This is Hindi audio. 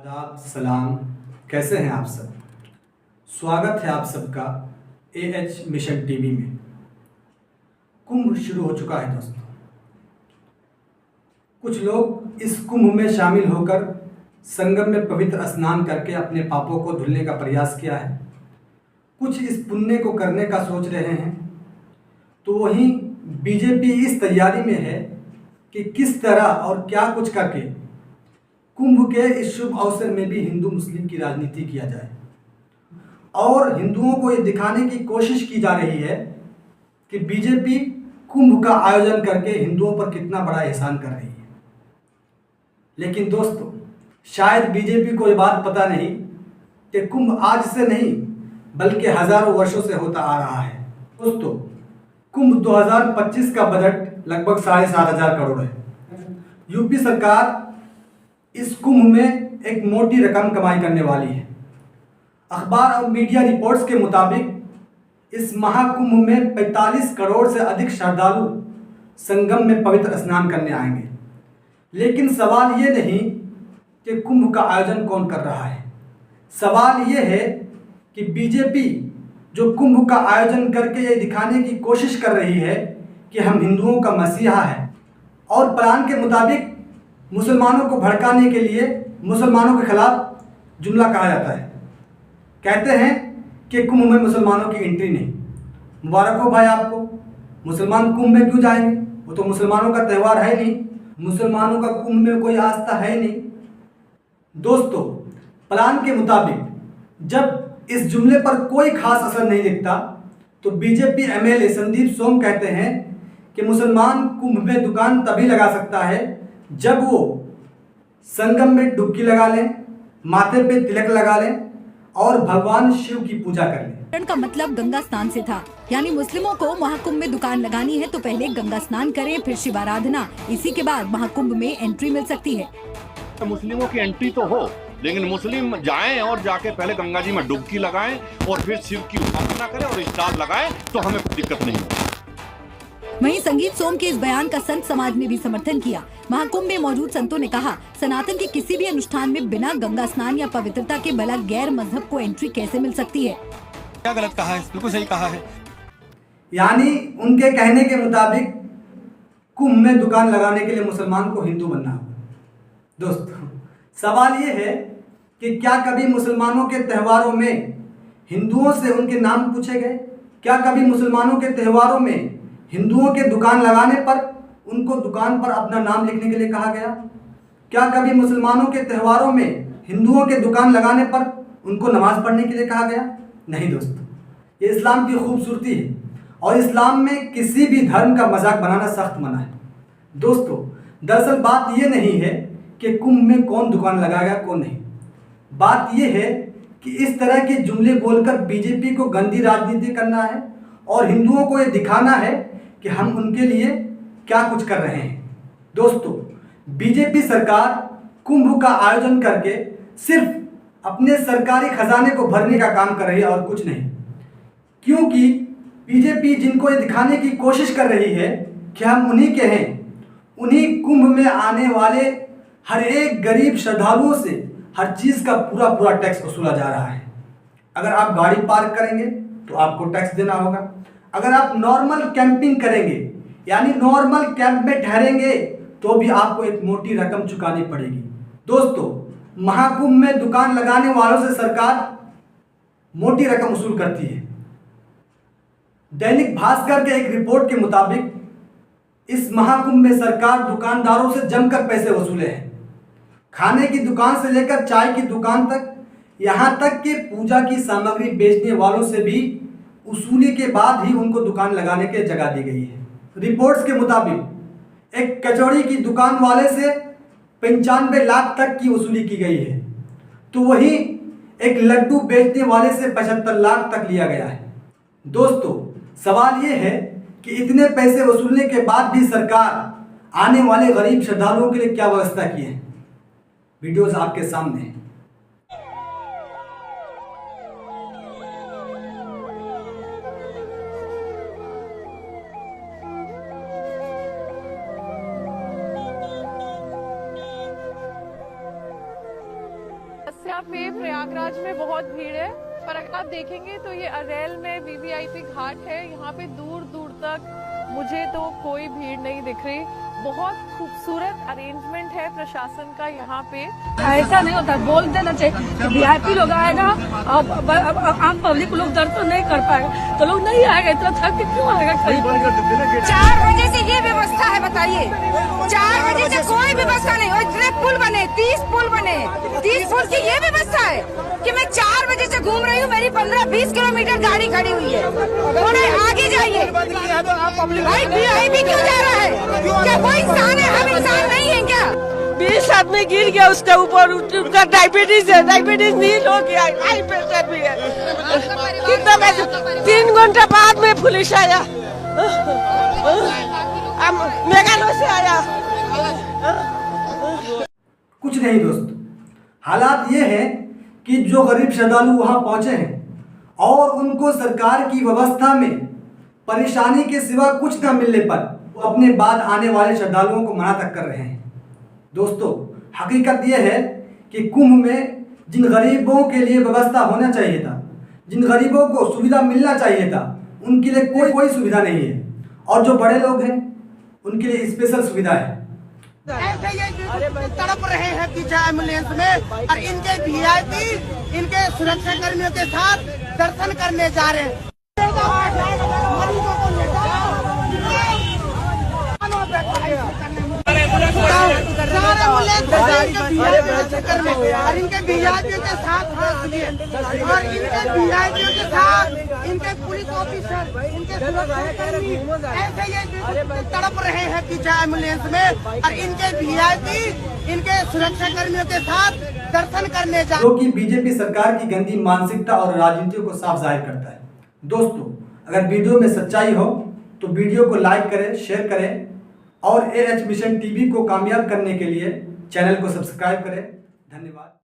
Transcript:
आदाब सलाम, कैसे हैं आप सब। स्वागत है आप सबका AH मिशन टीवी में। कुंभ शुरू हो चुका है दोस्तों। कुछ लोग इस कुंभ में शामिल होकर संगम में पवित्र स्नान करके अपने पापों को धुलने का प्रयास किया है। कुछ इस पुण्य को करने का सोच रहे हैं, तो वहीं बीजेपी इस तैयारी में है कि किस तरह और क्या कुछ करके कुंभ के इस शुभ अवसर में भी हिंदू मुस्लिम की राजनीति किया जाए। और हिंदुओं को ये दिखाने की कोशिश की जा रही है कि बीजेपी कुंभ का आयोजन करके हिंदुओं पर कितना बड़ा एहसान कर रही है। लेकिन दोस्तों, शायद बीजेपी को ये बात पता नहीं कि कुंभ आज से नहीं बल्कि हजारों वर्षों से होता आ रहा है। दोस्तों, कुंभ 2025 का बजट लगभग 7,500 करोड़ है। यूपी सरकार इस कुंभ में एक मोटी रकम कमाई करने वाली है। अखबार और मीडिया रिपोर्ट्स के मुताबिक इस महाकुंभ में 45 करोड़ से अधिक श्रद्धालु संगम में पवित्र स्नान करने आएंगे। लेकिन सवाल ये नहीं कि कुंभ का आयोजन कौन कर रहा है। सवाल ये है कि बीजेपी जो कुंभ का आयोजन करके ये दिखाने की कोशिश कर रही है कि हम हिंदुओं का मसीहा है, और प्लान के मुताबिक मुसलमानों को भड़काने के लिए मुसलमानों के खिलाफ जुमला कहा जाता है। कहते हैं कि कुंभ में मुसलमानों की एंट्री नहीं। मुबारक हो भाई आपको, मुसलमान कुंभ में क्यों जाएंगे? वो तो मुसलमानों का त्यौहार है नहीं, मुसलमानों का कुंभ में कोई आस्था है नहीं। दोस्तों, प्लान के मुताबिक जब इस जुमले पर कोई खास असर नहीं दिखता तो बीजेपी MLA संदीप सोम कहते हैं कि मुसलमान कुंभ में दुकान तभी लगा सकता है जब वो संगम में डुबकी लगा लें, माथे पे तिलक लगा लें और भगवान शिव की पूजा कर लें। का मतलब गंगा स्नान से था, यानी मुस्लिमों को महाकुंभ में दुकान लगानी है तो पहले गंगा स्नान करें, फिर शिव आराधना, इसी के बाद महाकुंभ में एंट्री मिल सकती है। मुस्लिमों की एंट्री तो हो, लेकिन मुस्लिम जाएं और जाके पहले गंगा जी में डुबकी लगाएं और फिर शिव की उपासना करें और स्टार लगाएं तो हमें कोई दिक्कत नहीं होगी। वहीं संगीत सोम के इस बयान का संत समाज ने भी समर्थन किया। महाकुंभ में मौजूद संतों ने कहा, सनातन के किसी भी अनुष्ठान में बिना गंगा स्नान या पवित्रता के भला गैर मजहब को एंट्री कैसे मिल सकती है? क्या गलत कहा है? बिल्कुल सही कहा है। यानी उनके कहने के मुताबिक कुंभ में दुकान लगाने के लिए मुसलमान को हिंदू बनना होगा। दोस्तों, सवाल ये है कि क्या कभी मुसलमानों के त्योहारों में हिंदुओं से उनके नाम पूछे गए? क्या कभी मुसलमानों के त्योहारों में हिंदुओं के दुकान लगाने पर उनको दुकान पर अपना नाम लिखने के लिए कहा गया? क्या कभी मुसलमानों के त्योहारों में हिंदुओं के दुकान लगाने पर उनको नमाज पढ़ने के लिए कहा गया? नहीं दोस्तों, ये इस्लाम की खूबसूरती है और इस्लाम में किसी भी धर्म का मजाक बनाना सख्त मना है। दोस्तों, दरअसल बात ये नहीं है कि कुंभ में कौन दुकान लगाएगा कौन नहीं। बात यह है कि इस तरह के जुमले बोलकर बीजेपी को गंदी राजनीति करना है और हिंदुओं को ये दिखाना है कि हम उनके लिए क्या कुछ कर रहे हैं। दोस्तों, बीजेपी सरकार कुंभ का आयोजन करके सिर्फ अपने सरकारी खजाने को भरने का काम कर रही है और कुछ नहीं। क्योंकि बीजेपी जिनको ये दिखाने की कोशिश कर रही है कि हम उन्हीं के हैं, उन्हीं कुंभ में आने वाले हर एक गरीब श्रद्धालुओं से हर चीज़ का पूरा टैक्स वसूला जा रहा है। अगर आप गाड़ी पार्क करेंगे तो आपको टैक्स देना होगा। अगर आप नॉर्मल कैंपिंग करेंगे यानी नॉर्मल कैंप में ठहरेंगे तो भी आपको एक मोटी रकम चुकानी पड़ेगी। दोस्तों, महाकुंभ में दुकान लगाने वालों से सरकार मोटी रकम वसूल करती है। दैनिक भास्कर के एक रिपोर्ट के मुताबिक इस महाकुंभ में सरकार दुकानदारों से जमकर पैसे वसूले हैं। खाने की दुकान से लेकर चाय की दुकान तक, यहाँ तक कि पूजा की सामग्री बेचने वालों से भी वसूली के बाद ही उनको दुकान लगाने की जगह दी गई है। रिपोर्ट्स के मुताबिक एक कचौड़ी की दुकान वाले से 95 लाख तक की वसूली की गई है, तो वहीं एक लड्डू बेचने वाले से 75 लाख तक लिया गया है। दोस्तों, सवाल ये है कि इतने पैसे वसूलने के बाद भी सरकार आने वाले गरीब श्रद्धालुओं के लिए क्या व्यवस्था की है? वीडियोस आपके सामने हैं। समस्या पे प्रयागराज में बहुत भीड़ है, पर अगर आप देखेंगे तो ये अरेल में वीवीआईपी घाट है, यहाँ पे दूर दूर तक मुझे तो कोई भीड़ नहीं दिख रही। बहुत खूबसूरत अरेंजमेंट है प्रशासन का यहाँ पे। ऐसा नहीं होता, बोल देना चाहिए। वीआईपी लोग आएगा, आम पब्लिक लोग दर्शन नहीं कर पाएगा तो लोग नहीं आएगा, इतना थक के क्यों आएगा? 4 बजे से ये व्यवस्था है, बताइए 4 बजे से कोई व्यवस्था नहीं। और इतने पुल बने, 30 पुल बने, 30 पुल की ये व्यवस्था है कि मैं 4 बजे से घूम रही हूँ, मेरी 15-20 किलोमीटर गाड़ी खड़ी हुई है। थोड़े आगे जाइए। भाई वीआईपी क्यों जा रहा है? क्या कोई इंसान है? हम इंसान नहीं है क्या? 20 आदमी गिर गया उसके ऊपर, उसका डायबिटीज है, डायबिटीज नील हो गया, हाई प्रेशर भी है। कितना बजे? 3 घंटे बाद में पुलिस आया, मेघालय से आया। कुछ नहीं दोस्त, हालात ये है कि जो गरीब श्रद्धालु वहां पहुंचे हैं और उनको सरकार की व्यवस्था में परेशानी के सिवा कुछ न मिलने पर वो अपने बाद आने वाले श्रद्धालुओं को मना तक कर रहे हैं। दोस्तों, हकीकत यह है कि कुंभ में जिन गरीबों के लिए व्यवस्था होना चाहिए था, जिन गरीबों को सुविधा मिलना चाहिए था, उनके लिए कोई सुविधा नहीं है, और जो बड़े लोग हैं उनके लिए स्पेशल सुविधा है। तड़प रहे हैं पीछे एम्बुलेंस में, और इनके वीआईपी इनके सुरक्षा कर्मियों के साथ दर्शन करने जा रहे हैं। और इनके वीआईपी के साथ और इनके वीआईपी के साथ इनके पुलिस ऑफिसर, इनके सुरक्षाकर्मी ऐसे ये तड़प रहे हैं पीछे एम्बुलेंस में, और इनके वीआईपी इनके सुरक्षा कर्मियों के साथ दर्शन करने जा, जो कि बीजेपी सरकार की गंदी मानसिकता और राजनीति को साफ जाहिर करता है। दोस्तों, अगर वीडियो में सच्चाई हो तो वीडियो को लाइक करें, शेयर करें, और AH मिशन टीवी को कामयाब करने के लिए चैनल को सब्सक्राइब करें। धन्यवाद।